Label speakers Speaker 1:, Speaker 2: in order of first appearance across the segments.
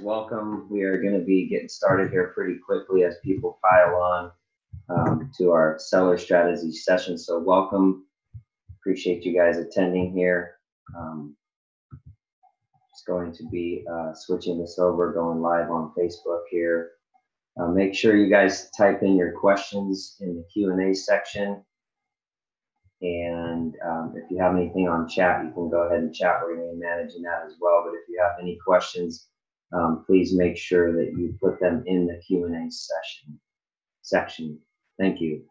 Speaker 1: Welcome. We are going to be getting started here pretty quickly as people pile on to our seller strategy session. So welcome. Appreciate you guys attending here. Just going to be switching this over, going live on Facebook here. Make sure you guys type in your questions in the Q&A section. And if you have anything on chat, you can go ahead and chat. We're going to be managing that as well. But if you have any questions, please make sure that you put them in the Q&A section. Thank you.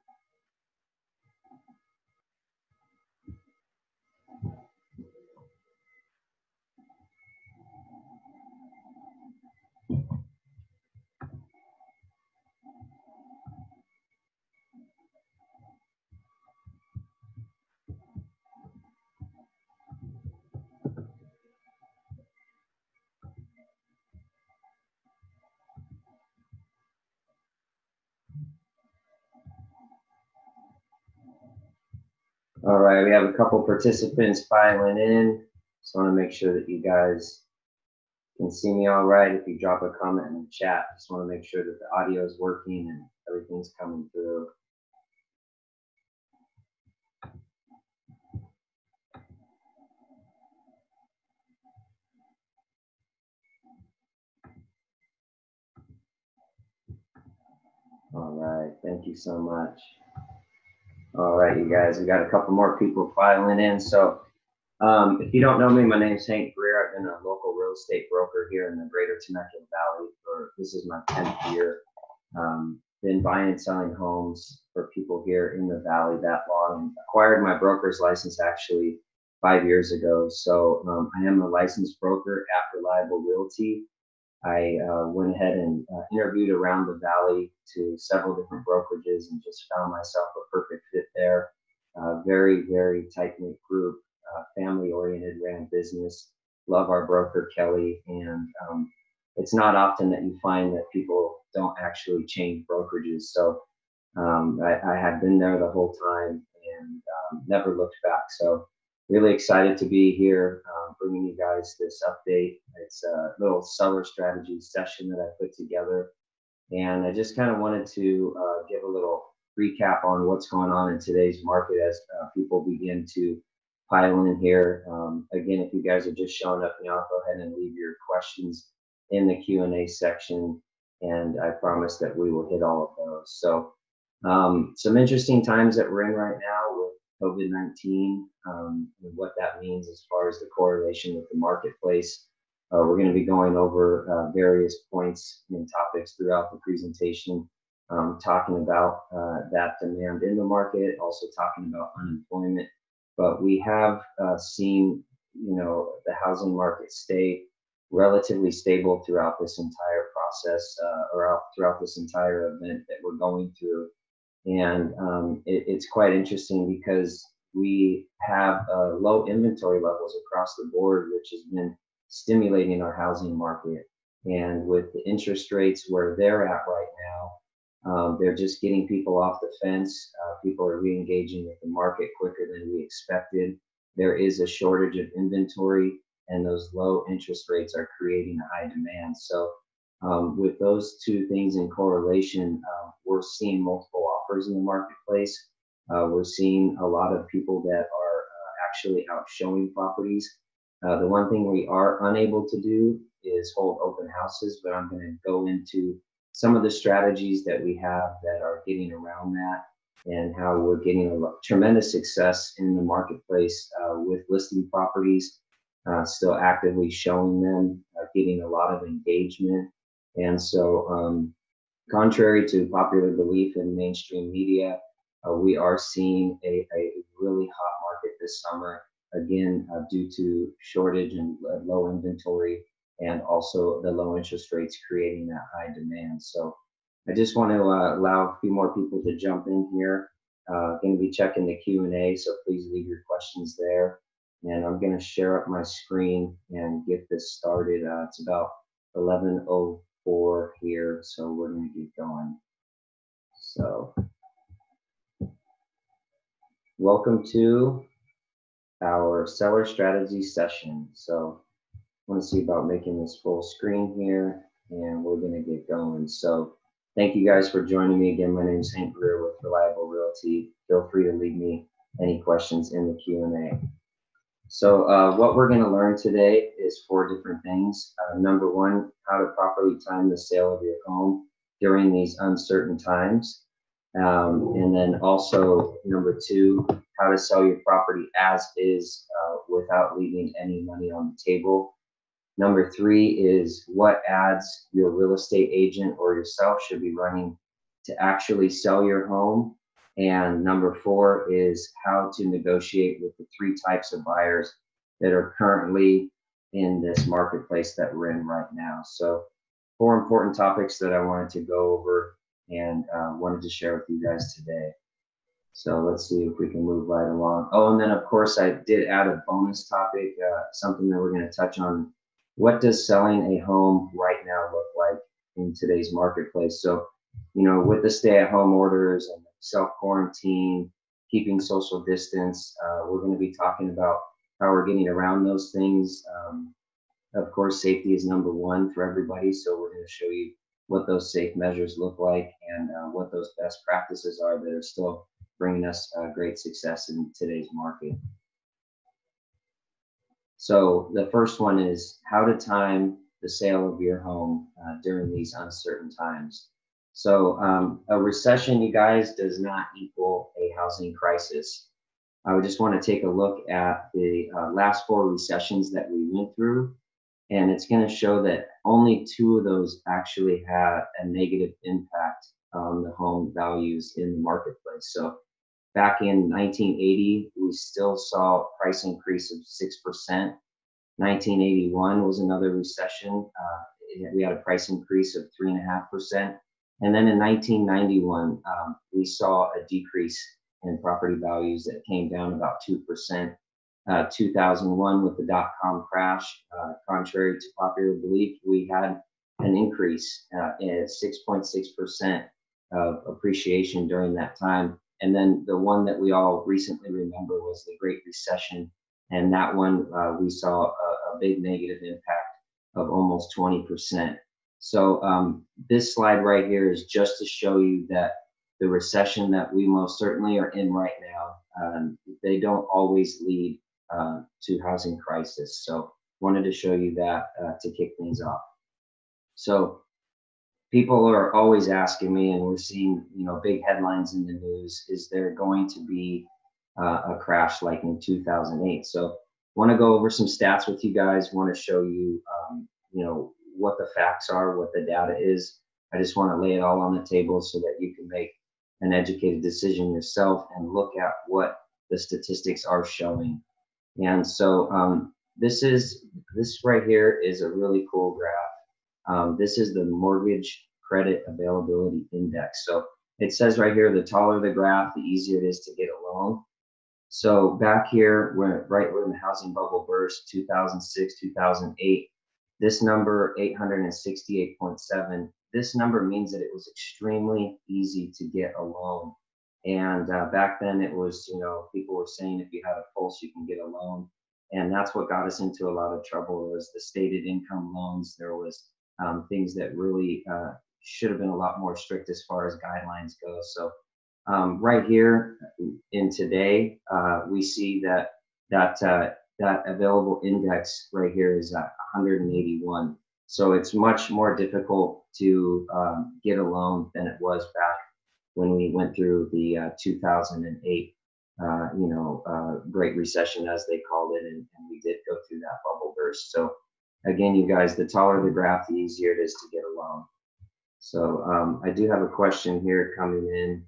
Speaker 1: All right, we have a couple participants filing in. Just want to make sure that you guys can see me all right. If you drop a comment in the chat, just want to make sure that the audio is working and everything's coming through. All right, thank you so much. All right, you guys, we got a couple more people filing in. So if you don't know me, my name is Greer. I've been a local real estate broker here in the greater Temecula Valley this is my 10th year. Been buying and selling homes for people here in the Valley that long, and acquired my broker's license actually 5 years ago. So I am a licensed broker at Reliable Realty. I went ahead and interviewed around the Valley to several different brokerages and just found myself a perfect fit there. Very, very tight-knit group, family-oriented, ran business. Love our broker, Kelly. And it's not often that you find that people don't actually change brokerages. So I had been there the whole time and never looked back. So really excited to be here, bringing you guys this update. It's a little seller strategy session that I put together. And I just kind of wanted to give a little recap on what's going on in today's market as people begin to pile in here. Again, if you guys are just showing up now, go ahead and leave your questions in the Q&A section. And I promise that we will hit all of those. So some interesting times that we're in right now with COVID-19 and what that means as far as the correlation with the marketplace. We're going to be going over various points and topics throughout the presentation, talking about that demand in the market, also talking about unemployment. But we have seen, the housing market stay relatively stable throughout this entire process throughout this entire event that we're going through. And it's quite interesting because we have low inventory levels across the board, which has been stimulating our housing market. And with the interest rates where they're at right now, they're just getting people off the fence. People are re-engaging with the market quicker than we expected. There is a shortage of inventory, and those low interest rates are creating a high demand. So with those two things in correlation, we're seeing multiple offers in the marketplace. We're seeing a lot of people that are actually out showing properties. The one thing we are unable to do is hold open houses, but I'm going to go into some of the strategies that we have that are getting around that and how we're getting a tremendous success in the marketplace with listing properties, still actively showing them, getting a lot of engagement. And so contrary to popular belief in mainstream media, we are seeing a really hot market this summer, again, due to shortage and low inventory, and also the low interest rates creating that high demand. So I just want to allow a few more people to jump in here. Going to be checking the Q&A, so please leave your questions there. And I'm going to share up my screen and get this started. It's about 11:04 here, so we're going to get going. So welcome to our seller strategy session. So want to see about making this full screen here, and we're going to get going. So thank you guys for joining me again. My name is Hank Greer with Reliable Realty. Feel free to leave me any questions in the Q&A. So what we're going to learn today is 4 different things. Number 1, how to properly time the sale of your home during these uncertain times. And then also number 2, how to sell your property as is without leaving any money on the table. Number 3 is what ads your real estate agent or yourself should be running to actually sell your home. And number 4 is how to negotiate with the 3 types of buyers that are currently in this marketplace that we're in right now. So 4 important topics that I wanted to go over and wanted to share with you guys today. So let's see if we can move right along. Oh, and then of course I did add a bonus topic, something that we're going to touch on. What does selling a home right now look like in today's marketplace? So, you know, with the stay-at-home orders and self-quarantine, keeping social distance, we're going to be talking about how we're getting around those things. Of course, safety is number 1 for everybody. So we're going to show you what those safe measures look like and what those best practices are that are still bringing us great success in today's market. So the first one is how to time the sale of your home during these uncertain times. So a recession, you guys, does not equal a housing crisis. I would just want to take a look at the last 4 recessions that we went through, and it's going to show that only 2 of those actually had a negative impact on the home values in the marketplace. So back in 1980, we still saw a price increase of 6%. 1981 was another recession. We had a price increase of 3.5%. And then in 1991, we saw a decrease in property values that came down about 2%. 2001 with the dot-com crash, contrary to popular belief, we had an increase at 6.6% of appreciation during that time. And then the one that we all recently remember was the Great Recession. And that one, we saw a big negative impact of almost 20%. So this slide right here is just to show you that the recession that we most certainly are in right now, they don't always lead to housing crisis. So wanted to show you that to kick things off. So people are always asking me, and we're seeing, you know, big headlines in the news, is there going to be a crash like in 2008? So want to go over some stats with you guys, want to show you, you know, what the facts are, what the data is. I just want to lay it all on the table so that you can make an educated decision yourself and look at what the statistics are showing. And so this right here is a really cool graph. This is the Mortgage Credit Availability Index. So it says right here, the taller the graph, the easier it is to get a loan. So back here, right when the housing bubble burst, 2006, 2008, this number, 868.7, this number means that it was extremely easy to get a loan. And back then it was, you know, people were saying if you had a pulse, you can get a loan. And that's what got us into a lot of trouble. It was the stated income loans. There was things that really should have been a lot more strict as far as guidelines go. So right here in today, we see that available index right here is at 181. So it's much more difficult to get a loan than it was back when we went through the 2008, Great Recession, as they called it, and we did go through that bubble burst. So again, you guys, the taller the graph, the easier it is to get a loan. So I do have a question here coming in.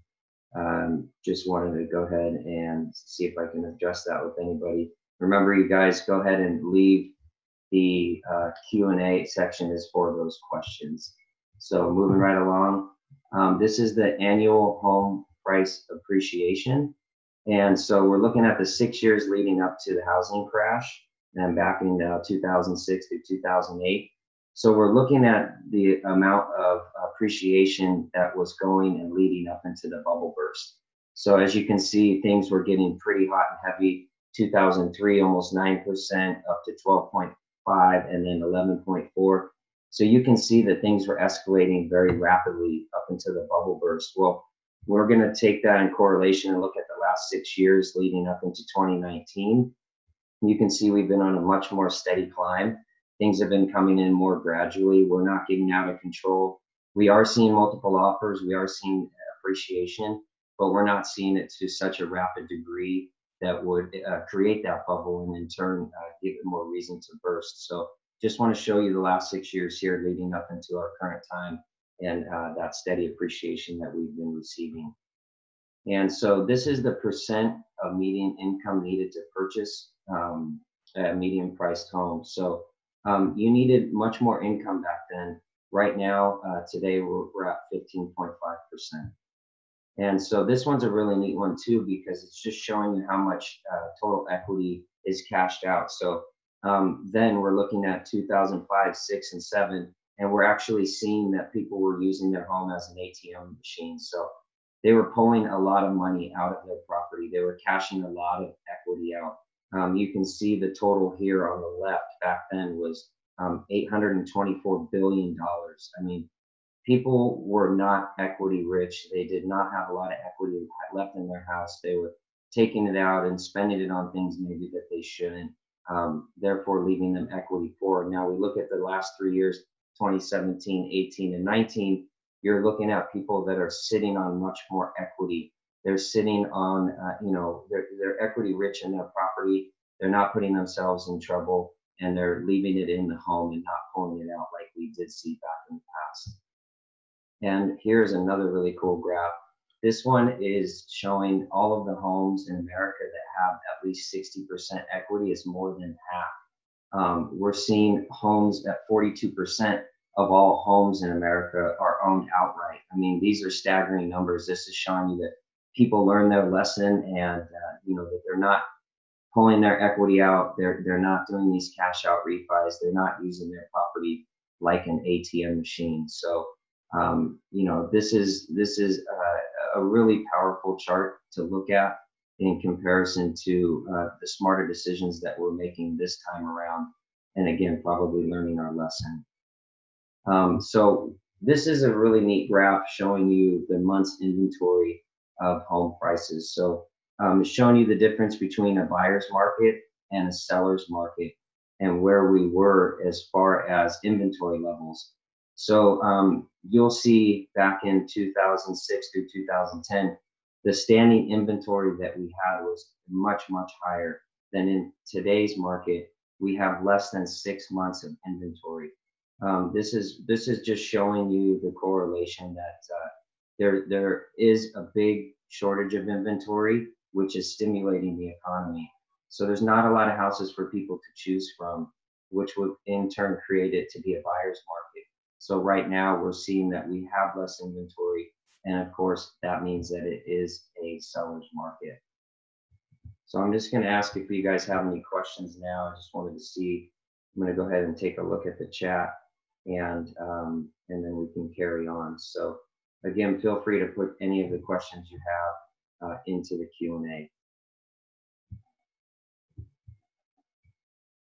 Speaker 1: Just wanted to go ahead and see if I can address that with anybody. Remember, you guys, go ahead and leave the Q&A section is for those questions. So moving right along, this is the annual home price appreciation. And so we're looking at the 6 years leading up to the housing crash and back in 2006 to 2008. So we're looking at the amount of appreciation that was going and leading up into the bubble burst. So as you can see, things were getting pretty hot and heavy. 2003, almost 9%, up to and then 11.4. So you can see that things were escalating very rapidly up until the bubble burst. Well, we're going to take that in correlation and look at the last 6 years leading up into 2019. You can see we've been on a much more steady climb. Things have been coming in more gradually. We're not getting out of control. We are seeing multiple offers. We are seeing appreciation, but we're not seeing it to such a rapid degree that would create that bubble and in turn give it more reason to burst. So just want to show you the last 6 years here leading up into our current time and that steady appreciation that we've been receiving. And so this is the percent of median income needed to purchase a median priced home. So you needed much more income back then. Right now, today we're at 15.5%. And so this one's a really neat one too, because it's just showing you how much total equity is cashed out. So then we're looking at 2005, 6, and 7, and we're actually seeing that people were using their home as an ATM machine. So they were pulling a lot of money out of their property. They were cashing a lot of equity out. You can see the total here on the left back then was $824 billion. I mean, people were not equity rich. They did not have a lot of equity left in their house. They were taking it out and spending it on things maybe that they shouldn't, therefore leaving them equity poor. Now we look at the last 3 years, 2017, 18, and 19, you're looking at people that are sitting on much more equity. They're sitting on, they're equity rich in their property. They're not putting themselves in trouble, and they're leaving it in the home and not pulling it out like we did see back in the past. And here's another really cool graph. This one is showing all of the homes in America that have at least 60% equity. Is more than half. We're seeing homes at 42% of all homes in America are owned outright. I mean, these are staggering numbers. This is showing you that people learn their lesson, and that they're not pulling their equity out. They're not doing these cash out refis. They're not using their property like an ATM machine. So this is a really powerful chart to look at in comparison to the smarter decisions that we're making this time around, and again, probably learning our lesson. So this is a really neat graph showing you the month's inventory of home prices. So it's showing you the difference between a buyer's market and a seller's market, and where we were as far as inventory levels. So you'll see back in 2006 through 2010, the standing inventory that we had was much, much higher than in today's market. We have less than 6 months of inventory. This is just showing you the correlation that there is a big shortage of inventory, which is stimulating the economy. So there's not a lot of houses for people to choose from, which would in turn create it to be a buyer's market. So right now we're seeing that we have less inventory, and of course that means that it is a seller's market. So I'm just going to ask if you guys have any questions now. I just wanted to see. I'm going to go ahead and take a look at the chat, and then we can carry on. So again, feel free to put any of the questions you have into the Q&A.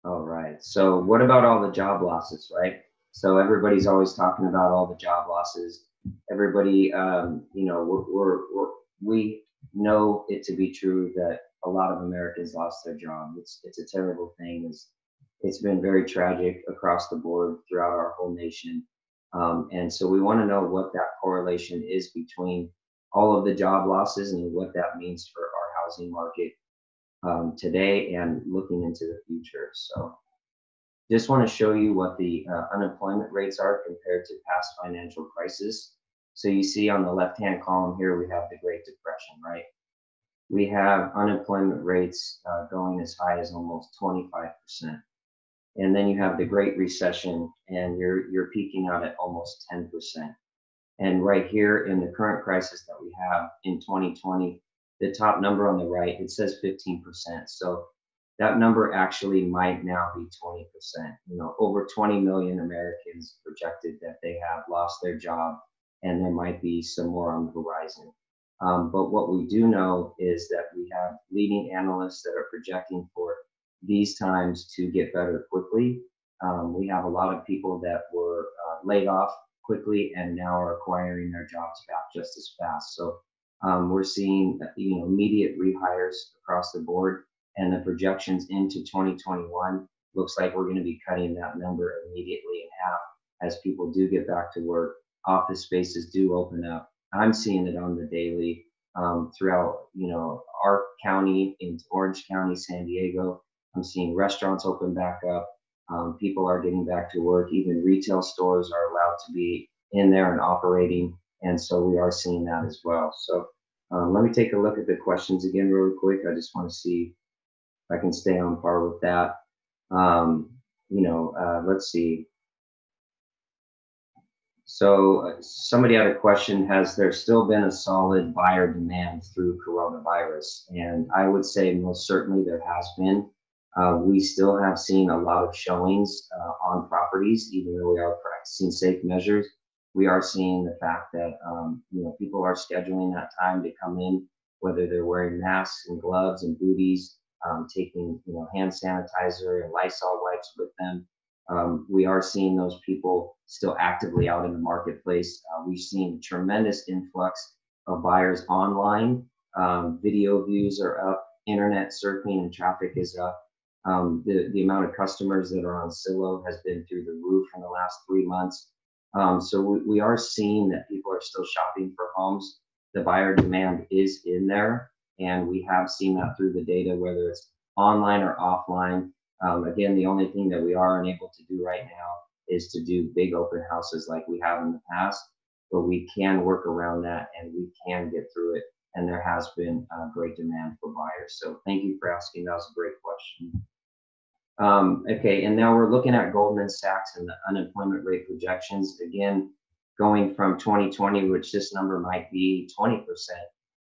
Speaker 1: All right. So what about all the job losses, right? So everybody's always talking about all the job losses. Everybody, we know it to be true that a lot of Americans lost their job. It's a terrible thing. It's been very tragic across the board throughout our whole nation. And so we want to know what that correlation is between all of the job losses and what that means for our housing market today and looking into the future. So just want to show you what the unemployment rates are compared to past financial crises. So you see on the left-hand column here, we have the Great Depression, right? We have unemployment rates going as high as almost 25%. And then you have the Great Recession, and you're peaking out at almost 10%. And right here in the current crisis that we have in 2020, the top number on the right, it says 15%. So that number actually might now be 20%. Over 20 million Americans projected that they have lost their job, and there might be some more on the horizon. But what we do know is that we have leading analysts that are projecting for these times to get better quickly. We have a lot of people that were laid off quickly and now are acquiring their jobs back just as fast. So we're seeing immediate rehires across the board, and the projections into 2021 looks like we're going to be cutting that number immediately in half as people do get back to work. Office spaces do open up. I'm seeing it on the daily throughout our county, in Orange County, San Diego. I'm seeing restaurants open back up. People are getting back to work. Even retail stores are allowed to be in there and operating. And so we are seeing that as well. So let me take a look at the questions again really quick. I just want to see if I can stay on par with that. Let's see. So somebody had a question, has there still been a solid buyer demand through coronavirus? And I would say most certainly there has been. We still have seen a lot of showings on properties, even though we are practicing safe measures. We are seeing the fact that people are scheduling that time to come in, whether they're wearing masks and gloves and booties, taking hand sanitizer and Lysol wipes with them. We are seeing those people still actively out in the marketplace. We've seen a tremendous influx of buyers online. Video views are up, internet surfing and traffic is up. The amount of customers that are on Zillow has been through the roof in the last 3 months. So we are seeing that people are still shopping for homes. The buyer demand is in there, and we have seen that through the data, whether it's online or offline. Again, the only thing that we are unable to do right now is to do big open houses like we have in the past, but we can work around that and we can get through it. And there has been great demand for buyers. So thank you for asking. That was a great question. Okay, and now we're looking at Goldman Sachs and the unemployment rate projections. Again, going from 2020, which this number might be 20%,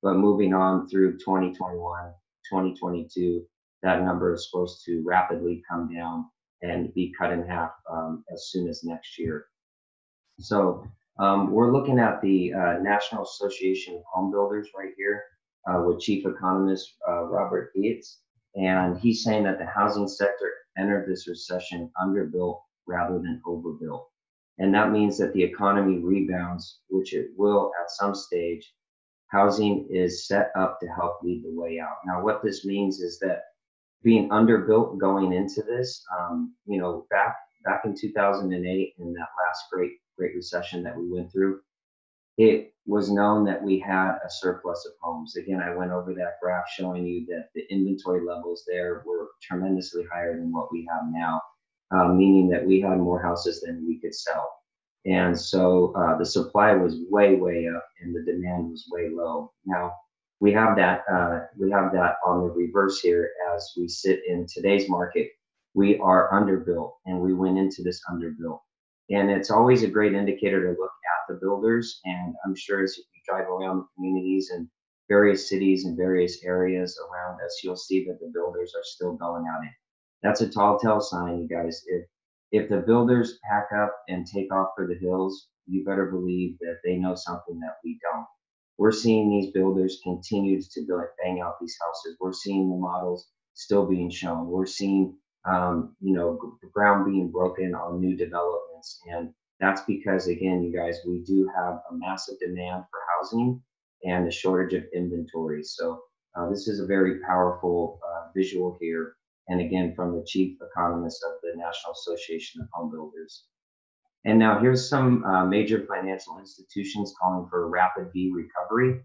Speaker 1: but moving on through 2021, 2022, that number is supposed to rapidly come down and be cut in half as soon as next year. So we're looking at the National Association of Home Builders right here with Chief Economist Robert Yates. And he's saying that the housing sector entered this recession underbuilt rather than overbuilt. And that means that the economy rebounds, which it will at some stage. Housing is set up to help lead the way out. Now, what this means is that being underbuilt going into this, back in 2008, in that last great recession that we went through, it was known that we had a surplus of homes. Again, I went over that graph showing you that the inventory levels there were tremendously higher than what we have now, meaning that we had more houses than we could sell. And so the supply was way, way up and the demand was way low. Now, we have that on the reverse here as we sit in today's market. We are underbuilt and we went into this underbuilt. And it's always a great indicator to look at the builders. And I'm sure as you drive around the communities and various cities and various areas around us, you'll see that the builders are still going at it. That's a tall tale sign, you guys. If the builders pack up and take off for the hills, you better believe that they know something that we don't. We're seeing these builders continue to bang out these houses. We're seeing the models still being shown. We're seeing the ground being broken on new developments. And that's because, again, you guys, we do have a massive demand for housing and a shortage of inventory. So this is a very powerful visual here. And again, from the chief economist of the National Association of Home Builders. And now here's some major financial institutions calling for a rapid V recovery.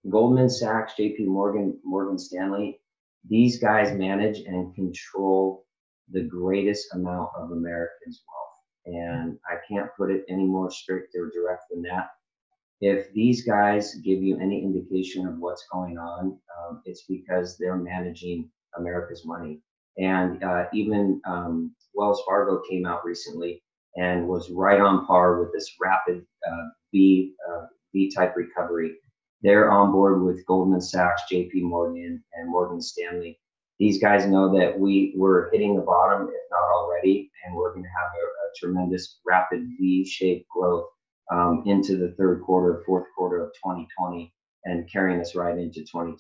Speaker 1: Goldman Sachs, JP Morgan, Morgan Stanley, these guys manage and control the greatest amount of Americans' wealth. And I can't put it any more strict or direct than that. If these guys give you any indication of what's going on, it's because they're managing America's money. And even Wells Fargo came out recently and was right on par with this rapid V-type recovery. They're on board with Goldman Sachs, JP Morgan, and Morgan Stanley. These guys know that we're hitting the bottom, if not already, and we're going to have a tremendous rapid V-shaped growth into the third quarter, fourth quarter of 2020, and carrying us right into 2021.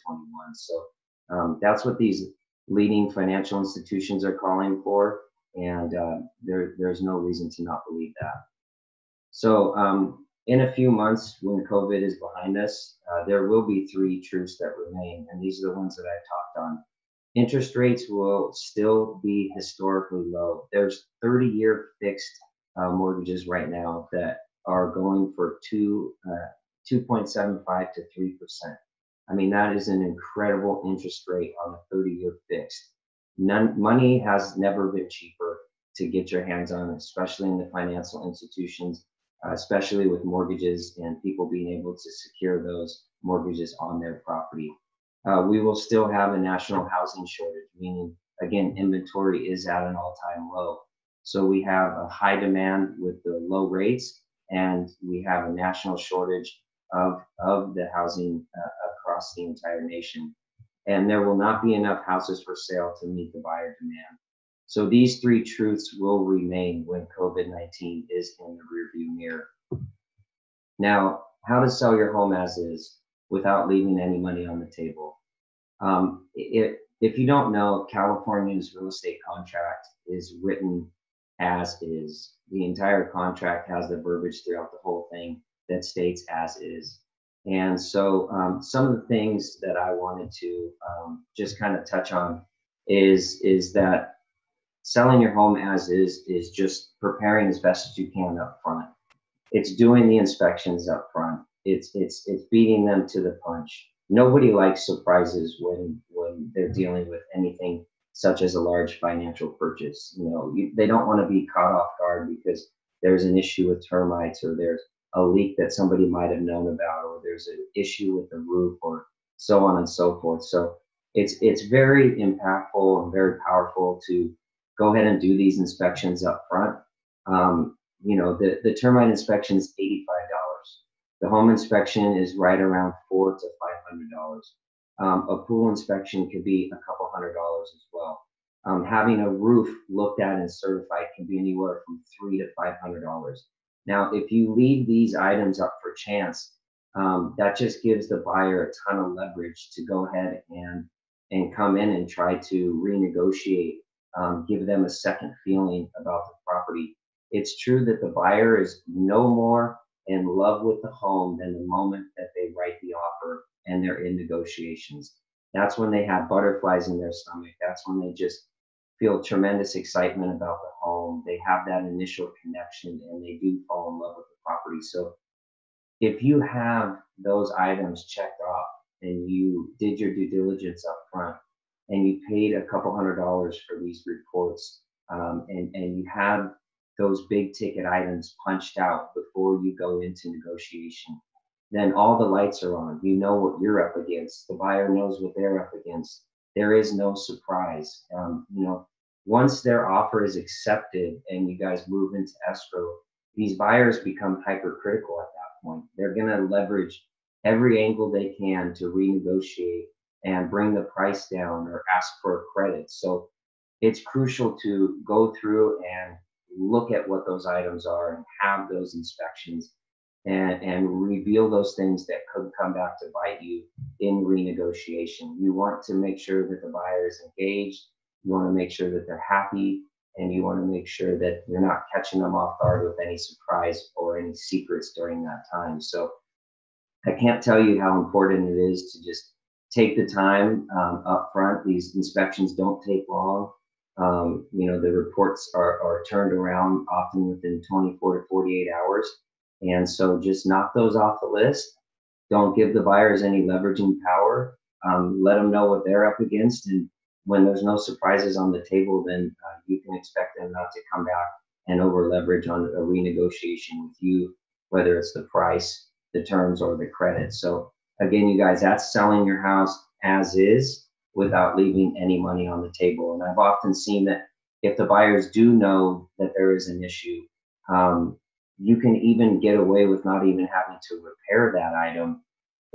Speaker 1: So that's what these leading financial institutions are calling for. and there's no reason to not believe that. So in a few months, when COVID is behind us, there will be three truths that remain, and these are the ones that I've talked on. Interest rates will still be historically low. There's 30-year fixed mortgages right now that are going for 2.75 to 3%. I mean, that is an incredible interest rate on a 30-year fixed. Money has never been cheaper to get your hands on, especially in the financial institutions, especially with mortgages and people being able to secure those mortgages on their property. We will still have a national housing shortage, meaning, again, inventory is at an all-time low. So we have a high demand with the low rates, and we have a national shortage of the housing across the entire nation. And there will not be enough houses for sale to meet the buyer demand. So these three truths will remain when COVID-19 is in the rearview mirror. Now, how to sell your home as is without leaving any money on the table. If you don't know, California's real estate contract is written as is. The entire contract has the verbiage throughout the whole thing that states as is. And so some of the things that I wanted to just kind of touch on is that selling your home as is just preparing as best as you can up front. It's doing the inspections up front. It's beating them to the punch. Nobody likes surprises when they're dealing with anything such as a large financial purchase. They don't want to be caught off guard because there's an issue with termites, or there's a leak that somebody might have known about, or there's an issue with the roof, or so on and so forth. So it's very impactful and very powerful to go ahead and do these inspections up front. The termite inspection is $85. The home inspection is right around $400 to $500. A pool inspection could be a couple $100 as well. Having a roof looked at and certified can be anywhere from $300 to $500. Now, if you leave these items up for chance, that just gives the buyer a ton of leverage to go ahead and come in and try to renegotiate, give them a second feeling about the property. It's true that the buyer is no more in love with the home than the moment that they write the offer and they're in negotiations. That's when they have butterflies in their stomach. That's when they just feel tremendous excitement about the home. They have that initial connection and they do fall in love with the property. So if you have those items checked off and you did your due diligence up front and you paid a couple $100 for these reports, and you have those big ticket items punched out before you go into negotiation, then all the lights are on. You know what you're up against. The buyer knows what they're up against. There is no surprise. Once their offer is accepted and you guys move into escrow, these buyers become hypercritical at that point. They're going to leverage every angle they can to renegotiate and bring the price down or ask for a credit. So it's crucial to go through and look at what those items are and have those inspections and reveal those things that could come back to bite you in renegotiation. You want to make sure that the buyer is engaged. You want to make sure that they're happy, and you want to make sure that you're not catching them off guard with any surprise or any secrets during that time. So I can't tell you how important it is to just take the time up front. These inspections don't take long. The reports are turned around often within 24 to 48 hours. And so just knock those off the list. Don't give the buyers any leveraging power. Let them know what they're up against. And when there's no surprises on the table, then you can expect them not to come back and over leverage on a renegotiation with you, whether it's the price, the terms, or the credit. So again, you guys, that's selling your house as is without leaving any money on the table. And I've often seen that if the buyers do know that there is an issue, you can even get away with not even having to repair that item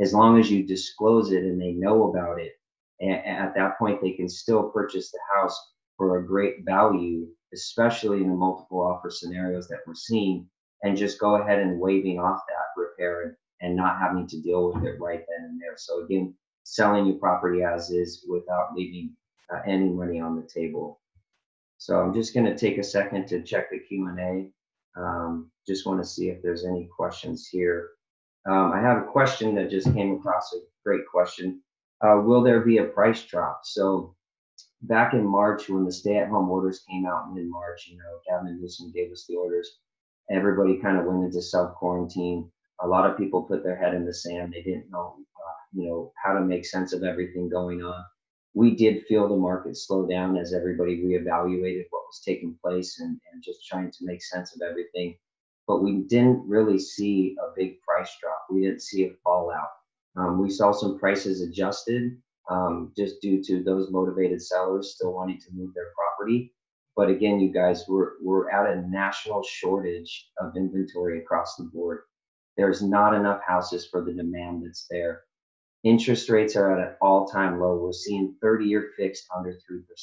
Speaker 1: as long as you disclose it and they know about it. And at that point, they can still purchase the house for a great value, especially in the multiple offer scenarios that we're seeing, and just go ahead and waiving off that repair and not having to deal with it right then and there. So again, selling your property as is without leaving any money on the table. So I'm just going to take a second to check the Q&A. Just want to see if there's any questions here. I have a question that just came across, a great question. Will there be a price drop? So back in March, when the stay-at-home orders came out in mid-March, Gavin Newsom gave us the orders. Everybody kind of went into self-quarantine. A lot of people put their head in the sand. They didn't know, how to make sense of everything going on. We did feel the market slow down as everybody reevaluated what was taking place and just trying to make sense of everything. But we didn't really see a big price drop. We didn't see a fallout. We saw some prices adjusted just due to those motivated sellers still wanting to move their property. But again, you guys, we're at a national shortage of inventory across the board. There's not enough houses for the demand that's there. Interest rates are at an all-time low. We're seeing 30-year fixed under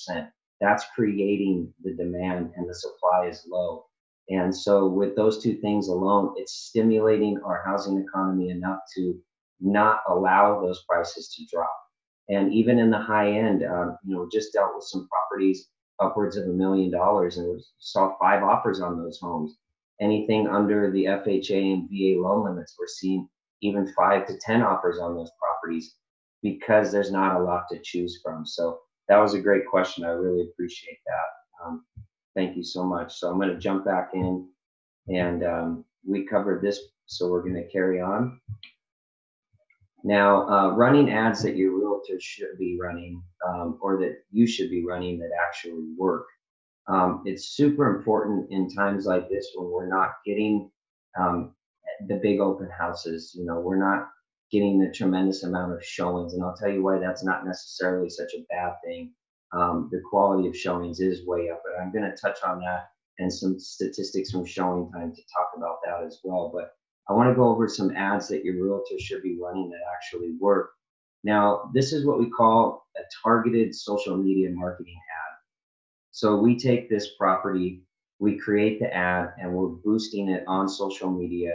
Speaker 1: 3%. That's creating the demand, and the supply is low. And so with those two things alone, it's stimulating our housing economy enough to not allow those prices to drop. And even in the high end, just dealt with some properties upwards of $1 million, and we saw 5 offers on those homes. Anything under the FHA and VA loan limits, we're seeing even 5 to 10 offers on those properties because there's not a lot to choose from. So that was a great question. I really appreciate that. Thank you so much. So I'm going to jump back in, and we covered this, so we're going to carry on. Now, running ads that your realtor should be running, or that you should be running that actually work. It's super important in times like this when we're not getting the big open houses. We're not getting the tremendous amount of showings, and I'll tell you why that's not necessarily such a bad thing. The quality of showings is way up, but I'm going to touch on that and some statistics from showing time to talk about that as well. But I want to go over some ads that your realtor should be running that actually work. Now, this is what we call a targeted social media marketing ad. So we take this property, we create the ad, and we're boosting it on social media.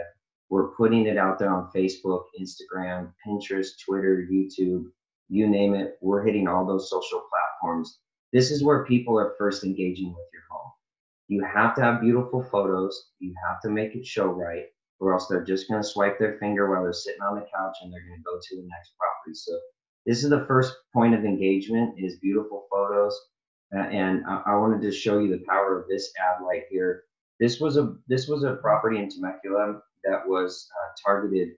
Speaker 1: We're putting it out there on Facebook, Instagram, Pinterest, Twitter, YouTube, you name it. We're hitting all those social platforms. This is where people are first engaging with your home. You have to have beautiful photos. You have to make it show right, or else they're just going to swipe their finger while they're sitting on the couch and they're going to go to the next property. So this is the first point of engagement, is beautiful photos. And I wanted to show you the power of this ad right here. This was a property in Temecula that was targeted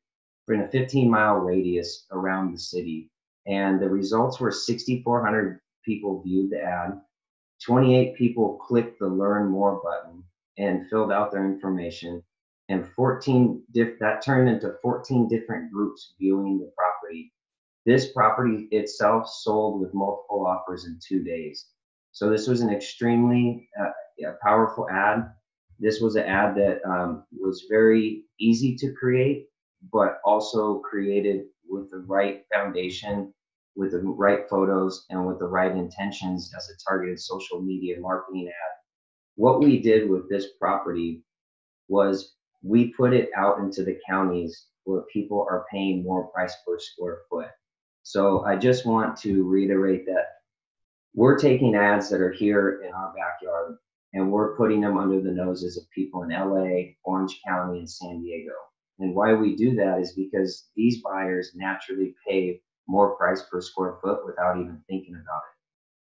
Speaker 1: in a 15-mile radius around the city, and the results were 6,400 people viewed the ad, 28 people clicked the Learn More button and filled out their information, and that turned into 14 different groups viewing the property. This property itself sold with multiple offers in 2 days. So this was an extremely powerful ad. This was an ad that was very easy to create, but also created with the right foundation, with the right photos, and with the right intentions as a targeted social media marketing ad. What we did with this property was we put it out into the counties where people are paying more price per square foot. So I just want to reiterate that we're taking ads that are here in our backyard, and we're putting them under the noses of people in LA, Orange County, and San Diego. And why we do that is because these buyers naturally pay more price per square foot without even thinking about it.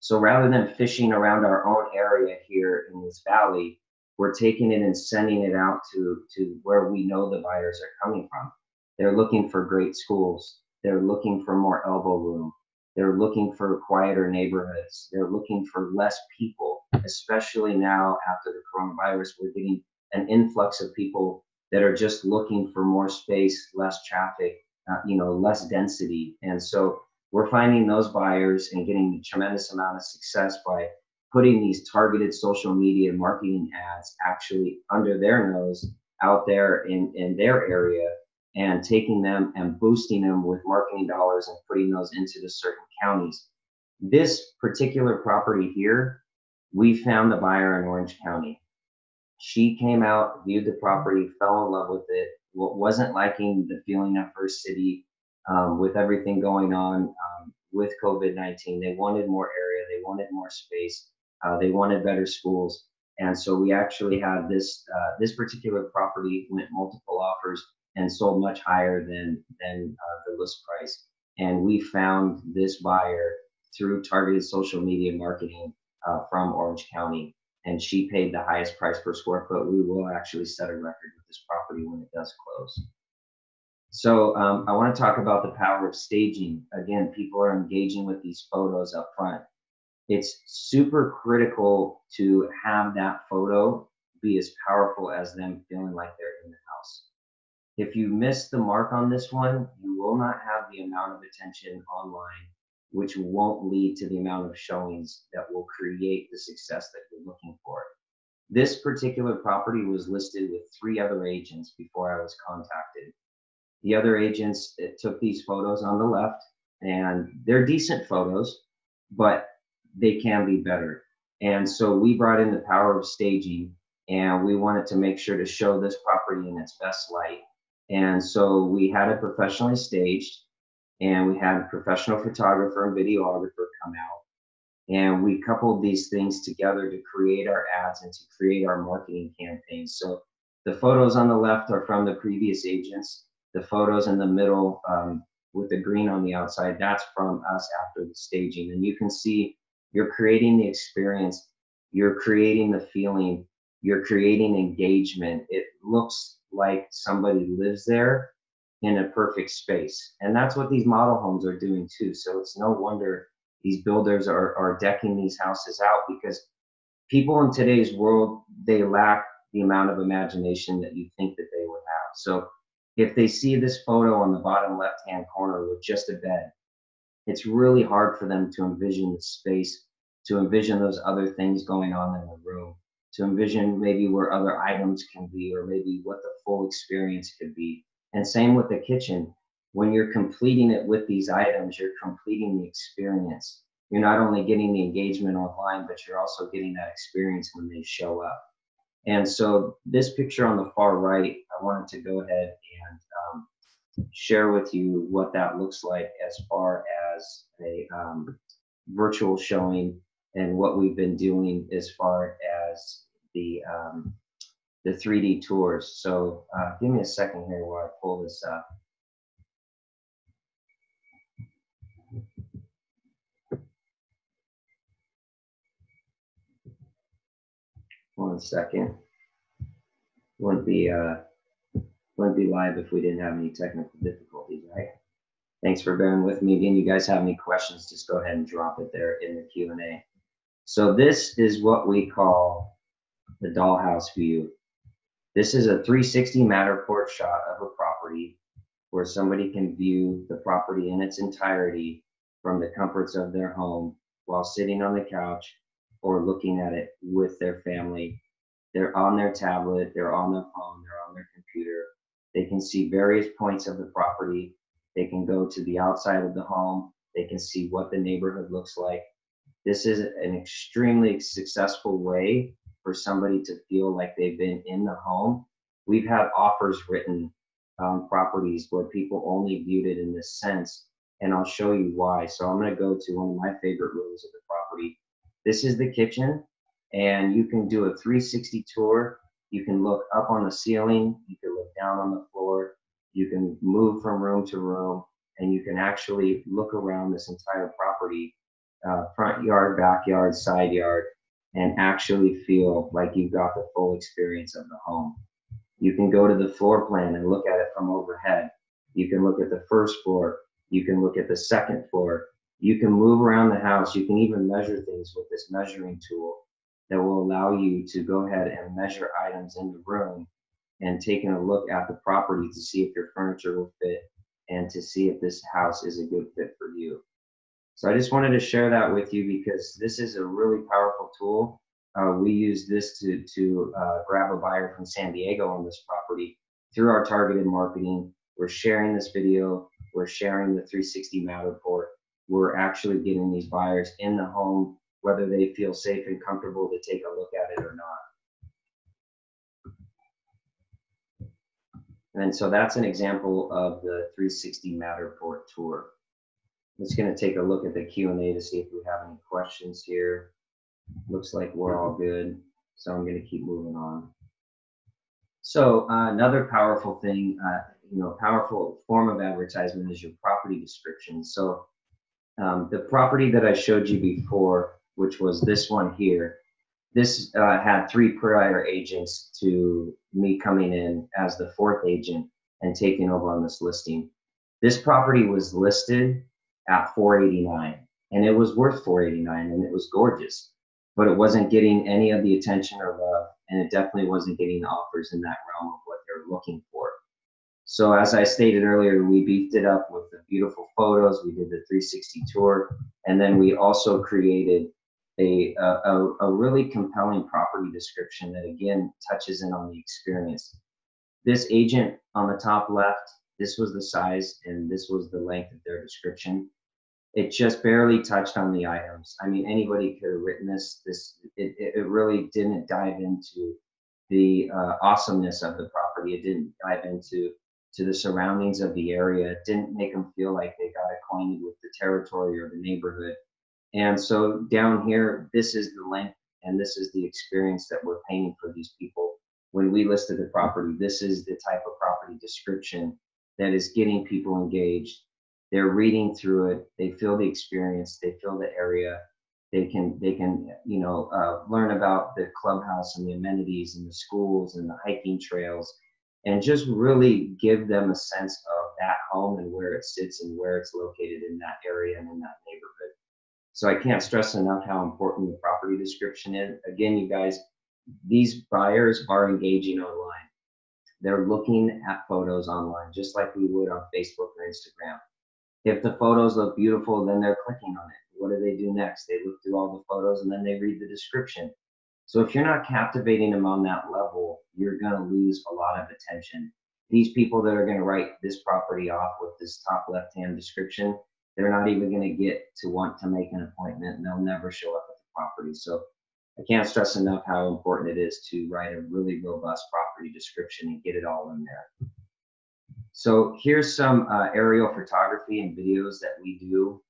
Speaker 1: So rather than fishing around our own area here in this valley, we're taking it and sending it out to where we know the buyers are coming from. They're looking for great schools. They're looking for more elbow room. They're looking for quieter neighborhoods. They're looking for less people, especially now after the coronavirus. We're getting an influx of people that are just looking for more space, less traffic, less density. And so we're finding those buyers and getting a tremendous amount of success by putting these targeted social media marketing ads actually under their nose out there in their area, and taking them and boosting them with marketing dollars and putting those into the certain counties. This particular property here, we found the buyer in Orange County. She came out, viewed the property, fell in love with it, wasn't liking the feeling of her city with everything going on with COVID-19. They wanted more area, they wanted more space. They wanted better schools. And so we actually had this particular property went multiple offers and sold much higher than the list price. And we found this buyer through targeted social media marketing from Orange County, and she paid the highest price per square foot. We will actually set a record with this property when it does close. So I want to talk about the power of staging. Again, people are engaging with these photos up front. It's super critical to have that photo be as powerful as them feeling like they're in the house. If you miss the mark on this one, you will not have the amount of attention online, which won't lead to the amount of showings that will create the success that you're looking for. This particular property was listed with 3 other agents before I was contacted. The other agents took these photos on the left, and they're decent photos, but they can be better. And so we brought in the power of staging, and we wanted to make sure to show this property in its best light. And so we had it professionally staged, and we had a professional photographer and videographer come out. And we coupled these things together to create our ads and to create our marketing campaigns. So the photos on the left are from the previous agents. The photos in the middle with the green on the outside, that's from us after the staging. And you can see you're creating the experience, you're creating the feeling, you're creating engagement. It looks like somebody lives there in a perfect space. And that's what these model homes are doing too. So it's no wonder these builders are decking these houses out, because people in today's world, they lack the amount of imagination that you think that they would have. So if they see this photo on the bottom left-hand corner with just a bed, it's really hard for them to envision the space, to envision those other things going on in the room, to envision maybe where other items can be, or maybe what the full experience could be. And same with the kitchen. When you're completing it with these items, you're completing the experience. You're not only getting the engagement online, but you're also getting that experience when they show up. And so this picture on the far right, I wanted to go ahead and share with you what that looks like as far as a virtual showing, and what we've been doing as far as the 3D tours. So give me a second here while I pull this up. One second. Wouldn't be live if we didn't have any technical difficulties, right? Thanks for bearing with me. Again, you guys have any questions, just go ahead and drop it there in the Q&A. So this is what we call the dollhouse view. This is a 360 Matterport shot of a property where somebody can view the property in its entirety from the comforts of their home while sitting on the couch or looking at it with their family. They're on their tablet, they're on their phone, they're on their computer. They can see various points of the property. They can go to the outside of the home. They can see what the neighborhood looks like. This is an extremely successful way for somebody to feel like they've been in the home. We've had offers written on properties where people only viewed it in this sense, and I'll show you why. So I'm going to go to one of my favorite rooms of the property. This is the kitchen, and you can do a 360 tour. You can look up on the ceiling, you can look down on the floor, you can move from room to room, and you can actually look around this entire property, front yard, backyard, side yard, and actually feel like you've got the full experience of the home. You can go to the floor plan and look at it from overhead. You can look at the first floor. You can look at the second floor. You can move around the house. You can even measure things with this measuring tool that will allow you to go ahead and measure items in the room, and taking a look at the property to see if your furniture will fit and to see if this house is a good fit for you. So I just wanted to share that with you, because this is a really powerful tool. We use this to grab a buyer from San Diego on this property through our targeted marketing. We're sharing this video. We're sharing the 360 Matterport. We're actually getting these buyers in the home, whether they feel safe and comfortable to take a look at it or not. And so that's an example of the 360 Matterport tour. I'm just going to take a look at the Q&A to see if we have any questions here. Looks like we're all good. So I'm going to keep moving on. So another powerful thing, powerful form of advertisement is your property description. So the property that I showed you before, which was this one here, this had 3 prior agents to me coming in as the 4th agent and taking over on this listing. This property was listed at $489, and it was worth $489, and it was gorgeous, but it wasn't getting any of the attention or love, and it definitely wasn't getting the offers in that realm of what they're looking for. So as I stated earlier, we beefed it up with the beautiful photos. We did the 360 tour, and then we also created a really compelling property description that again touches in on the experience. This agent on the top left, this was the size and this was the length of their description. It just barely touched on the items. I mean, anybody could have written this. It really didn't dive into the awesomeness of the property. It didn't dive into the surroundings of the area. It didn't make them feel like they got acquainted with the territory or the neighborhood. And so down here, this is the length and this is the experience that we're painting for these people. When we listed the property, this is the type of property description that is getting people engaged. They're reading through it. They feel the experience. They feel the area. They can learn about the clubhouse and the amenities and the schools and the hiking trails, and just really give them a sense of that home and where it sits and where it's located in that area and in that neighborhood. So I can't stress enough how important the property description is. Again, you guys, these buyers are engaging online. They're looking at photos online, just like we would on Facebook or Instagram. If the photos look beautiful, then they're clicking on it. What do they do next? They look through all the photos and then they read the description. So if you're not captivating them on that level, you're going to lose a lot of attention. These people that are going to write this property off with this top left-hand description, they're not even going to get to want to make an appointment, and they'll never show up at the property. So I can't stress enough how important it is to write a really robust property description and get it all in there. So here's some aerial photography and videos that we do.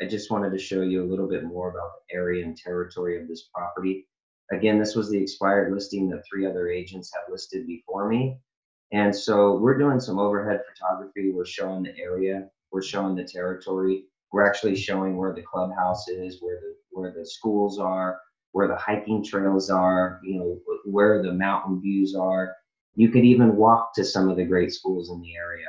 Speaker 1: I just wanted to show you a little bit more about the area and territory of this property. Again, this was the expired listing that 3 other agents have listed before me. And so we're doing some overhead photography. We're showing the area. We're showing the territory. We're actually showing where the clubhouse is, where the schools are, where the hiking trails are, where the mountain views are. You could even walk to some of the great schools in the area.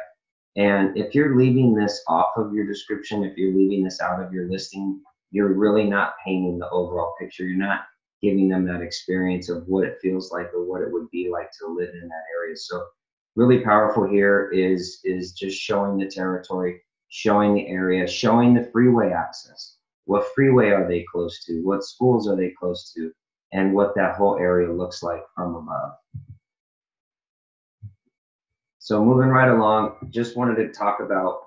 Speaker 1: And if you're leaving this off of your description, if you're leaving this out of your listing, you're really not painting the overall picture. You're not giving them that experience of what it feels like or what it would be like to live in that area. So really powerful here is just showing the territory, showing the area, showing the freeway access. What freeway are they close to? What schools are they close to? And what that whole area looks like from above. So moving right along, just wanted to talk about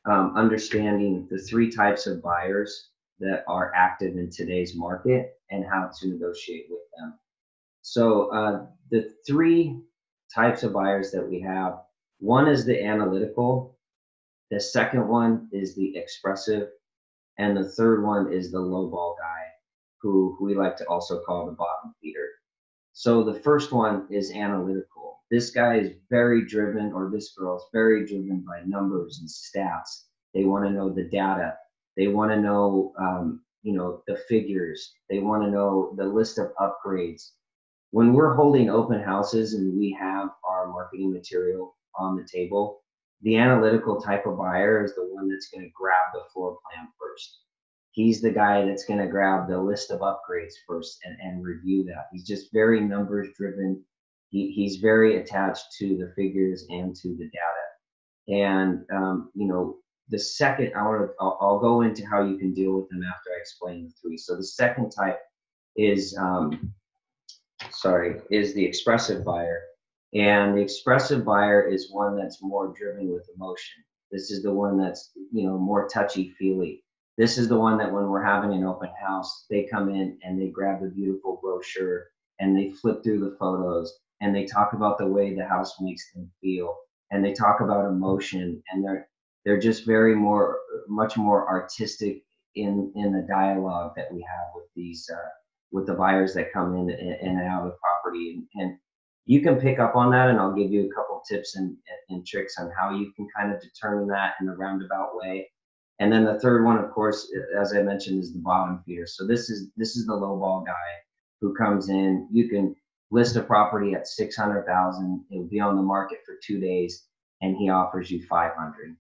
Speaker 1: understanding the 3 types of buyers that are active in today's market and how to negotiate with them. So the 3 types of buyers that we have, one is the analytical, the second one is the expressive, and the third one is the lowball guy, who we like to also call the bottom feeder. So the first one is analytical. This guy is very driven, or this girl is very driven by numbers and stats. They want to know the data. They want to know, the figures. They want to know the list of upgrades. When we're holding open houses and we have our marketing material on the table, the analytical type of buyer is the one that's going to grab the floor plan first. He's the guy that's going to grab the list of upgrades first and review that. He's just very numbers driven. He's very attached to the figures and to the data. And, the second, I'll go into how you can deal with them after I explain the 3. So the second type is, is the expressive buyer. And the expressive buyer is one that's more driven with emotion. This is the one that's, more touchy-feely. This is the one that when we're having an open house, they come in and they grab the beautiful brochure and they flip through the photos and they talk about the way the house makes them feel, and they talk about emotion, and they're just much more artistic in the dialogue that we have with these with the buyers that come in and out of the property, and you can pick up on that, and I'll give you a couple tips and tricks on how you can kind of determine that in a roundabout way. And then the third one, of course, as I mentioned, is the bottom feeder. So this is the low ball guy who comes in. You can list a property at 600,000. It'll be on the market for 2 days, and he offers you 500.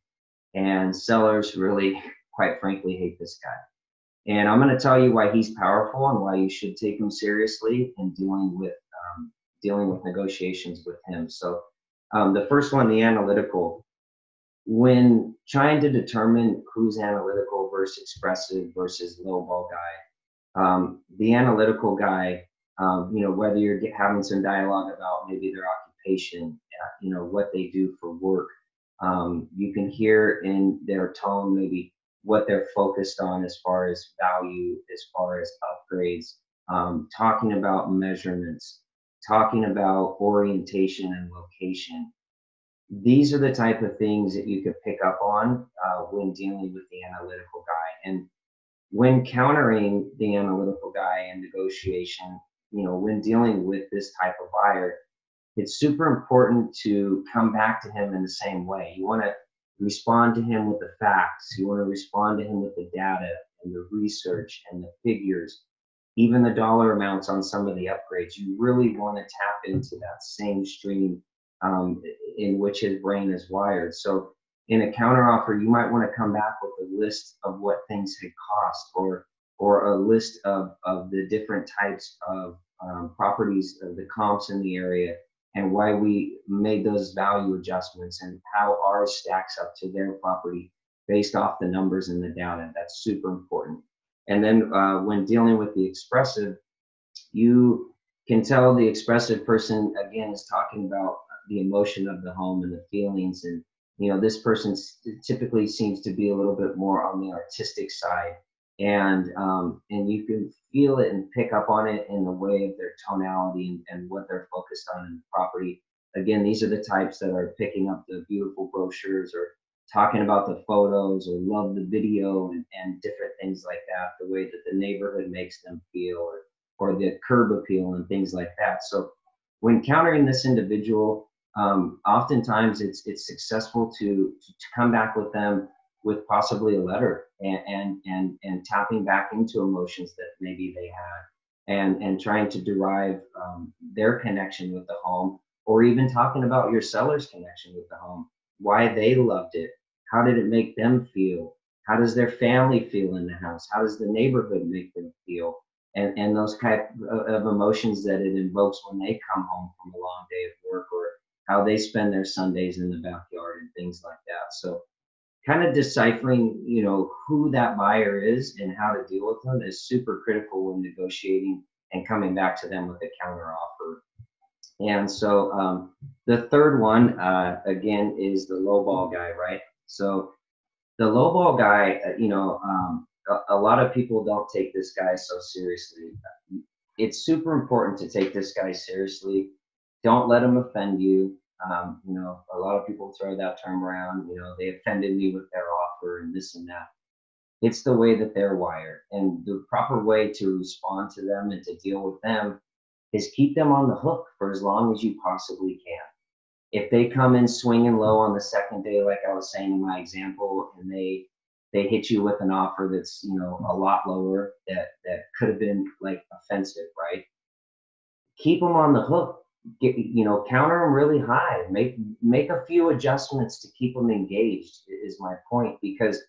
Speaker 1: And sellers really, quite frankly, hate this guy. And I'm going to tell you why he's powerful and why you should take him seriously in dealing with negotiations with him. So the first one, the analytical. When trying to determine who's analytical versus expressive versus lowball guy, the analytical guy, whether you're having some dialogue about maybe their occupation, what they do for work, you can hear in their tone maybe what they're focused on as far as value, as far as upgrades, talking about measurements, talking about orientation and location. These are the type of things that you could pick up on when dealing with the analytical guy. And when countering the analytical guy in negotiation, when dealing with this type of buyer, it's super important to come back to him in the same way. You want to respond to him with the facts. You want to respond to him with the data and the research and the figures, even the dollar amounts on some of the upgrades. You really want to tap into that same stream in which his brain is wired. So in a counteroffer, you might want to come back with a list of what things had cost, or a list of the different types of properties, of the comps in the area, and why we made those value adjustments and how ours stacks up to their property based off the numbers and the data. That's super important. And then when dealing with the expressive, you can tell the expressive person, again, is talking about the emotion of the home and the feelings. And, this person typically seems to be a little bit more on the artistic side. And you can feel it and pick up on it in the way of their tonality and what they're focused on in the property. Again, these are the types that are picking up the beautiful brochures or talking about the photos or love the video and different things like that, the way that the neighborhood makes them feel, or the curb appeal and things like that. So when countering this individual, oftentimes it's successful to come back with them with possibly a letter and tapping back into emotions that maybe they had, and trying to derive their connection with the home, or even talking about your seller's connection with the home, why they loved it, how did it make them feel, how does their family feel in the house, how does the neighborhood make them feel, and those type of emotions that it invokes when they come home from a long day of work, or how they spend their Sundays in the backyard and things like that. So kind of deciphering, who that buyer is and how to deal with them is super critical when negotiating and coming back to them with a counter offer. And so the third one, again, is the lowball guy, right? So the lowball guy, a lot of people don't take this guy so seriously. It's super important to take this guy seriously. Don't let him offend you. A lot of people throw that term around, they offended me with their offer and this and that. It's the way that they're wired. And the proper way to respond to them and to deal with them is keep them on the hook for as long as you possibly can. If they come in swinging low on the second day, like I was saying in my example, and they hit you with an offer that's, a lot lower, that could have been like offensive, right? Keep them on the hook. Counter them really high. Make a few adjustments to keep them engaged is my point, because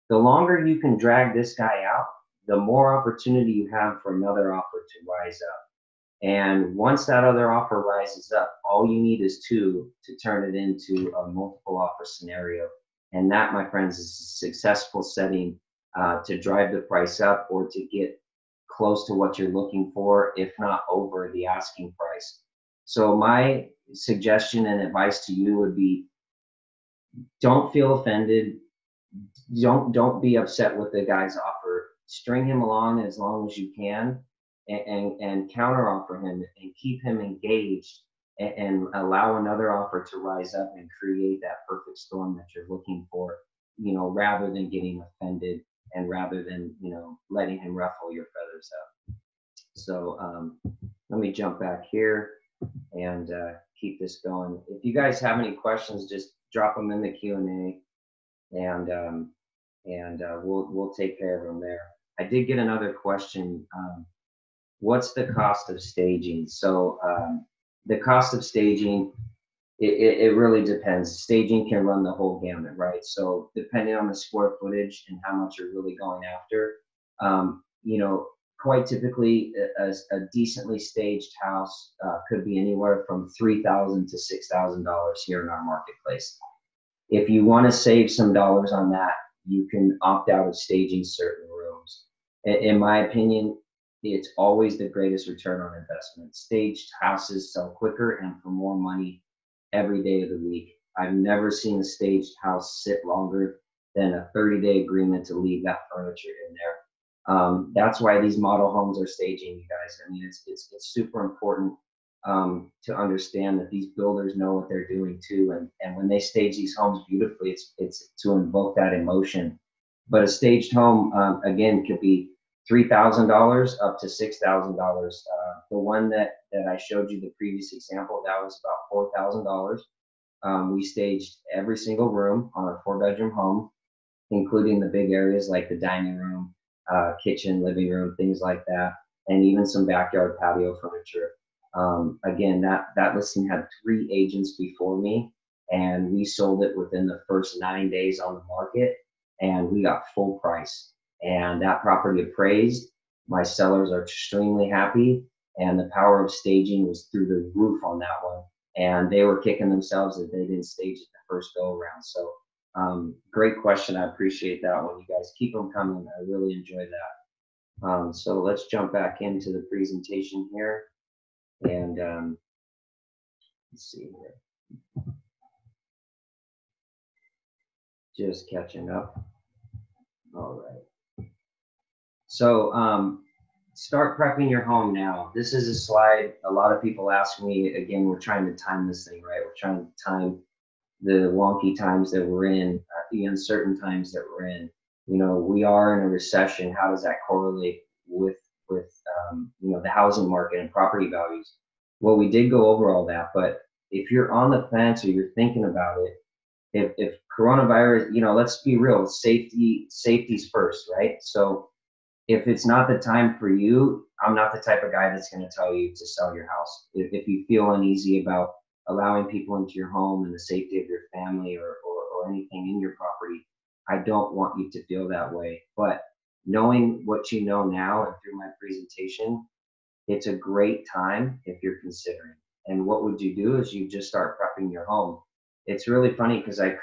Speaker 1: the longer you can drag this guy out, the more opportunity you have for another offer to rise up. And once that other offer rises up, all you need is two to turn it into a multiple offer scenario. And that, my friends, is a successful setting to drive the price up or to get close to what you're looking for, if not over the asking price. So my suggestion and advice to you would be, don't feel offended. Don't be upset with the guy's offer. String him along as long as you can, and counter offer him and keep him engaged, and allow another offer to rise up and create that perfect storm that you're looking for, rather than getting offended and rather than, letting him ruffle your feathers up. So let me jump back here and keep this going. If you guys have any questions, just drop them in the Q&A, and we'll take care of them there. I did get another question. What's the cost of staging? So the cost of staging, it really depends. Staging can run the whole gamut, right? So depending on the square footage and how much you're really going after, quite typically a decently staged house could be anywhere from $3,000 to $6,000 here in our marketplace. If you want to save some dollars on that, you can opt out of staging certain rooms. In my opinion, it's always the greatest return on investment. Staged houses sell quicker and for more money every day of the week. I've never seen a staged house sit longer than a 30-day agreement to leave that furniture in there. That's why these model homes are staging, you guys. I mean, it's super important to understand that these builders know what they're doing too, and when they stage these homes beautifully, it's to invoke that emotion. But a staged home, again, could be $3,000 up to $6,000. The one that I showed you, the previous example, that was about $4,000. We staged every single room on a 4-bedroom home, including the big areas like the dining room, kitchen, living room, things like that, and even some backyard patio furniture. Again, that listing had 3 agents before me, and we sold it within the first 9 days on the market, and we got full price. And that property appraised. My sellers are extremely happy, and the power of staging was through the roof on that one. And they were kicking themselves that they didn't stage it the first go around. So great question. I appreciate that one. You guys keep them coming. I really enjoy that. So let's jump back into the presentation here. And let's see here. Just catching up. All right. So start prepping your home now. This is a slide a lot of people ask me. Again, we're trying to time this thing, right? We're trying to time the wonky times that we're in, the uncertain times that we're in. We are in a recession. How does that correlate with the housing market and property values? Well, we did go over all that, but if you're on the fence or you're thinking about it, if coronavirus, let's be real, safety's first, right? So if it's not the time for you, I'm not the type of guy that's going to tell you to sell your house. If you feel uneasy about allowing people into your home and the safety of your family or anything in your property, I don't want you to feel that way. But knowing what you know now and through my presentation, it's a great time if you're considering. And what would you do is you just start prepping your home. It's really funny because I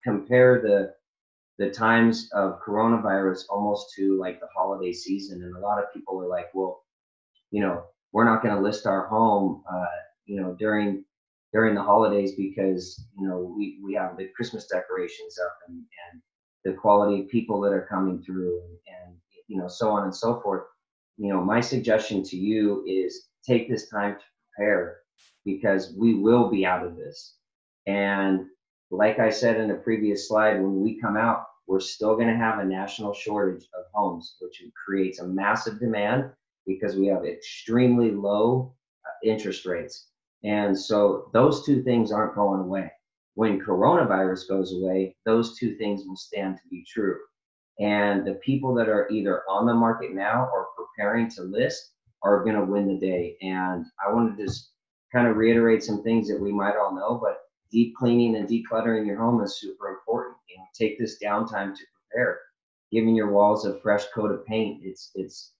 Speaker 1: compare the times of coronavirus almost to like the holiday season. And a lot of people are like, well, we're not going to list our home, during the holidays because, we have the Christmas decorations up and the quality of people that are coming through and so on and so forth. My suggestion to you is take this time to prepare because we will be out of this. And like I said in the previous slide, when we come out, we're still going to have a national shortage of homes, which creates a massive demand because we have extremely low interest rates. And so those two things aren't going away. When coronavirus goes away, those two things will stand to be true. And the people that are either on the market now or preparing to list are going to win the day. And I want to just kind of reiterate some things that we might all know, but deep cleaning and decluttering your home is super important. Take this downtime to prepare. Giving your walls a fresh coat of paint. It's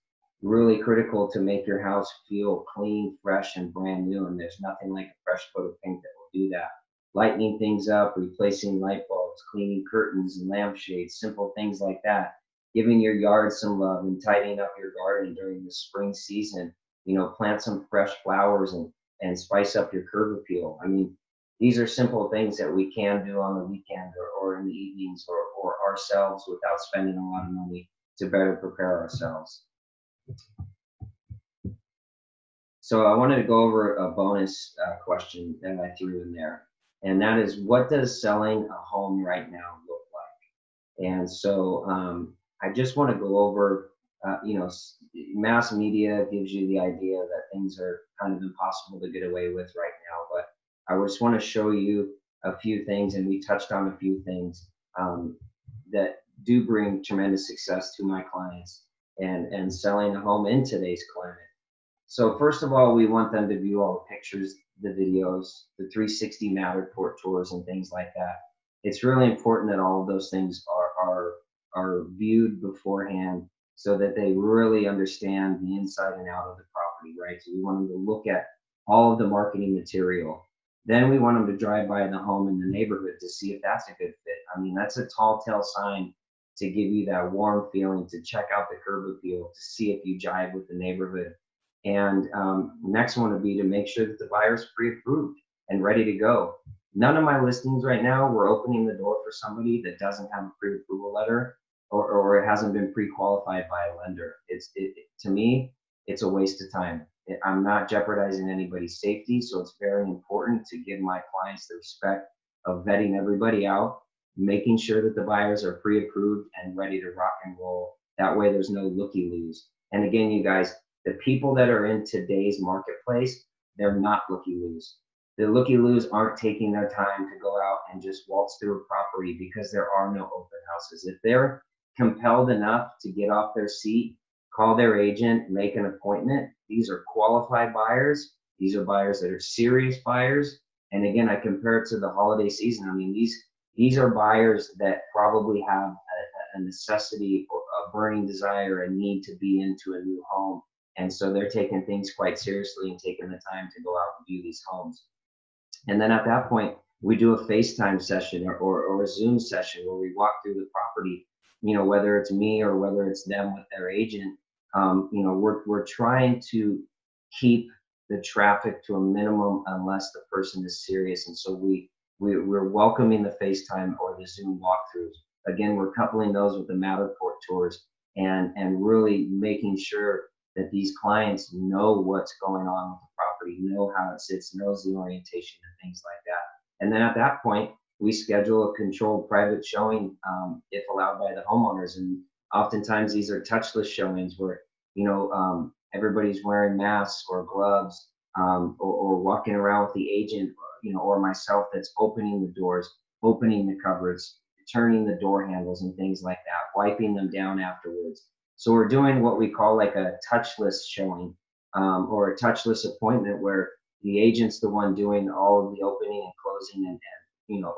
Speaker 1: really critical to make your house feel clean, fresh, and brand new. And there's nothing like a fresh coat of paint that will do that. Lightening things up, replacing light bulbs, cleaning curtains and lampshades, simple things like that. Giving your yard some love and tidying up your garden during the spring season. Plant some fresh flowers and spice up your curb appeal. I mean, these are simple things that we can do on the weekend or in the evenings or ourselves without spending a lot of money to better prepare ourselves. So I wanted to go over a bonus question that I threw in there. And that is, what does selling a home right now look like? And so I just want to go over, mass media gives you the idea that things are kind of impossible to get away with right now. But I just want to show you a few things, and we touched on a few things that do bring tremendous success to my clients and selling a home in today's climate. So first of all, we want them to view all the pictures, the videos, the 360 Matterport tours and things like that. It's really important that all of those things are viewed beforehand so that they really understand the inside and out of the property, right? So we want them to look at all of the marketing material. Then we want them to drive by the home in the neighborhood to see if that's a good fit. I mean, that's a tall tale sign to give you that warm feeling, to check out the curb appeal, to see if you jive with the neighborhood. And next one would be to make sure that the buyer's pre-approved and ready to go. None of my listings right now, we're opening the door for somebody that doesn't have a pre-approval letter or it hasn't been pre-qualified by a lender. To me, it's a waste of time. I'm not jeopardizing anybody's safety, so it's very important to give my clients the respect of vetting everybody out, making sure that the buyers are pre-approved and ready to rock and roll. That way there's no looky-loos. And again, you guys, the people that are in today's marketplace, they're not looky-loos. The looky-loos aren't taking their time to go out and just waltz through a property because there are no open houses. If they're compelled enough to get off their seat, call their agent, make an appointment, these are qualified buyers. These are buyers that are serious buyers. And again, I compare it to the holiday season. I mean, these are buyers that probably have a necessity, a burning desire, a need to be into a new home. And so they're taking things quite seriously and taking the time to go out and view these homes. And then at that point, we do a FaceTime session or a Zoom session where we walk through the property, whether it's me or whether it's them with their agent. We're trying to keep the traffic to a minimum unless the person is serious. And so we're welcoming the FaceTime or the Zoom walkthroughs. Again, we're coupling those with the Matterport tours and really making sure that these clients know what's going on with the property, know how it sits, knows the orientation and things like that. And then at that point, we schedule a controlled private showing if allowed by the homeowners. And oftentimes these are touchless showings where, everybody's wearing masks or gloves or walking around with the agent, or myself that's opening the doors, opening the cupboards, turning the door handles and things like that, wiping them down afterwards. So we're doing what we call like a touchless showing or a touchless appointment where the agent's the one doing all of the opening and closing and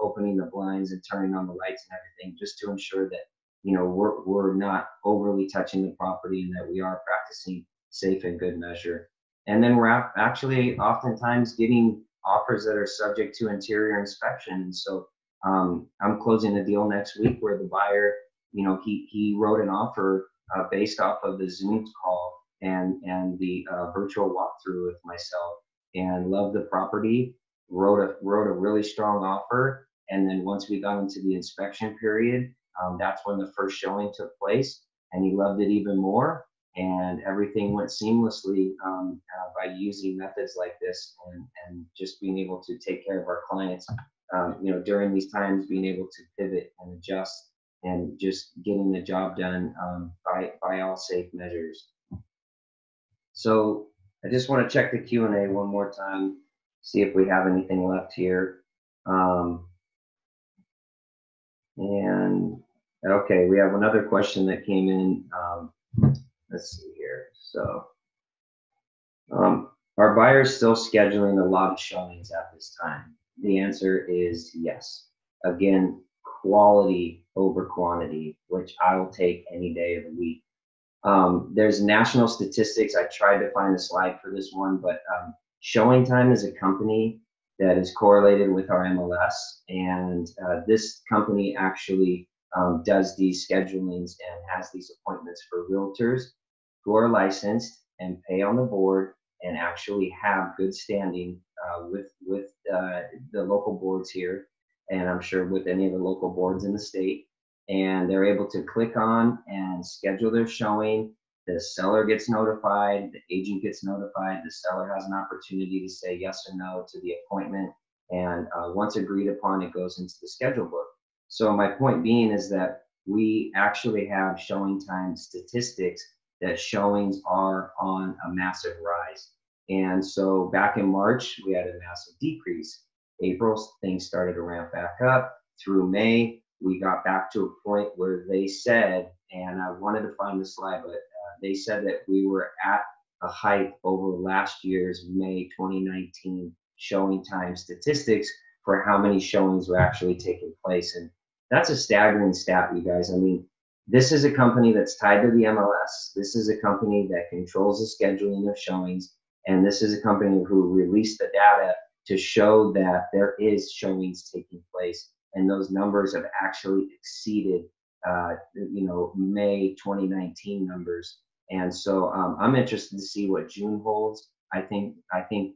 Speaker 1: opening the blinds and turning on the lights and everything, just to ensure that we're not overly touching the property and that we are practicing safe and good measure. And then we're actually oftentimes getting offers that are subject to interior inspection. And so I'm closing a deal next week where the buyer, he wrote an offer based off of the Zoom call and the virtual walkthrough with myself, and loved the property, wrote a really strong offer. And then once we got into the inspection period, that's when the first showing took place, and he loved it even more. And everything went seamlessly by using methods like this and just being able to take care of our clients, during these times, being able to pivot and adjust and just getting the job done by all safe measures. So I just want to check the Q&A one more time, see if we have anything left here. And okay, we have another question that came in. Let's see here. So are buyers still scheduling a lot of showings at this time? The answer is yes. Again, quality over quantity, which I will take any day of the week. There's national statistics. I tried to find a slide for this one, but Showing Time is a company that is correlated with our MLS, and this company actually does these schedulings and has these appointments for realtors who are licensed and pay on the board and actually have good standing with the local boards here, and I'm sure with any of the local boards in the state. And they're able to click on and schedule their showing. The seller gets notified, the agent gets notified, the seller has an opportunity to say yes or no to the appointment. And once agreed upon, it goes into the schedule book. So my point being is that we actually have showing time statistics that showings are on a massive rise. And so back in March, we had a massive decrease. April, things started to ramp back up. Through May, we got back to a point where they said, and I wanted to find the slide, but they said that we were at a height over last year's May 2019 showing time statistics for how many showings were actually taking place. And that's a staggering stat, you guys. I mean, this is a company that's tied to the MLS. This is a company that controls the scheduling of showings. And this is a company who released the data to show that there is showings taking place. And those numbers have actually exceeded, May 2019 numbers. And so I'm interested to see what June holds. I think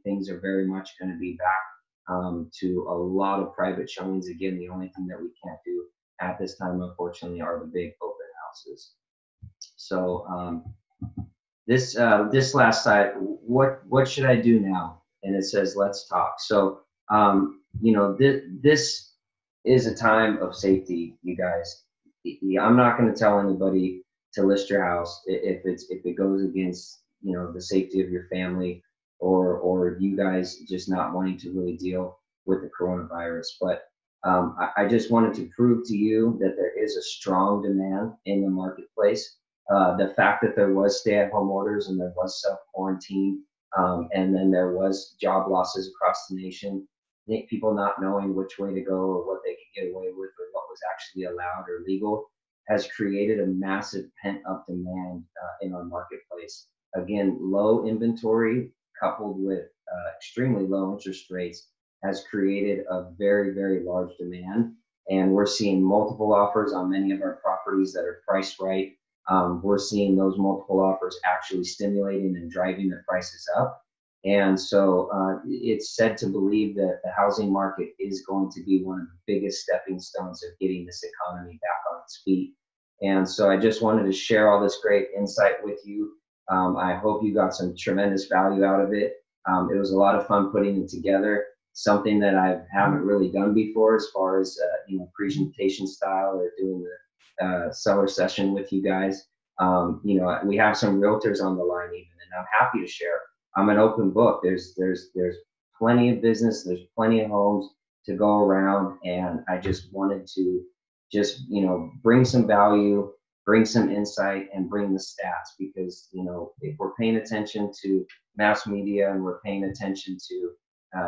Speaker 1: things are very much going to be back to a lot of private showings. Again, the only thing that we can't do at this time, unfortunately, are the big open houses. So this last slide, what should I do now? And it says, let's talk. So this is a time of safety, you guys. I'm not going to tell anybody to list your house if it goes against the safety of your family or you guys just not wanting to really deal with the coronavirus. But I just wanted to prove to you that there is a strong demand in the marketplace. The fact that there was stay-at-home orders and there was self-quarantine, and then there was job losses across the nation, people not knowing which way to go or what they could get away with or what was actually allowed or legal, has created a massive pent-up demand in our marketplace. Again, low inventory coupled with extremely low interest rates has created a very, very large demand. And we're seeing multiple offers on many of our properties that are priced right. We're seeing those multiple offers actually stimulating and driving the prices up. And so it's said to believe that the housing market is going to be one of the biggest stepping stones of getting this economy back on its feet. And so I just wanted to share all this great insight with you. I hope you got some tremendous value out of it. It was a lot of fun putting it together, something that I haven't really done before as far as presentation style or doing the seller session with you guys. We have some realtors on the line even, and I'm happy to share. I'm an open book. There's plenty of business. There's plenty of homes to go around, and I just wanted to bring some value, bring some insight, and bring the stats because if we're paying attention to mass media and we're paying attention to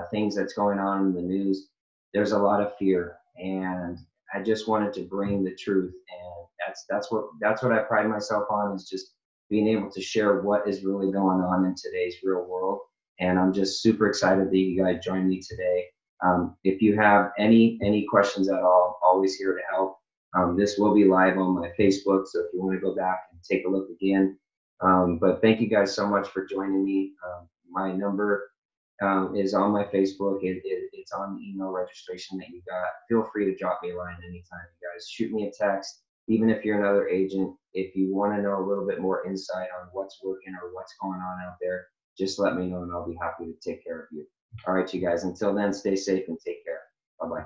Speaker 1: things that's going on in the news, there's a lot of fear, and I just wanted to bring the truth, and that's what I pride myself on, is just being able to share what is really going on in today's real world. And I'm just super excited that you guys joined me today. If you have any questions at all, I'm always here to help. This will be live on my Facebook, so if you want to go back and take a look again. But thank you guys so much for joining me. My number is on my Facebook. It's on the email registration that you got. Feel free to drop me a line anytime, you guys. Shoot me a text. Even if you're another agent, if you want to know a little bit more insight on what's working or what's going on out there, just let me know and I'll be happy to take care of you. All right, you guys. Until then, stay safe and take care. Bye-bye.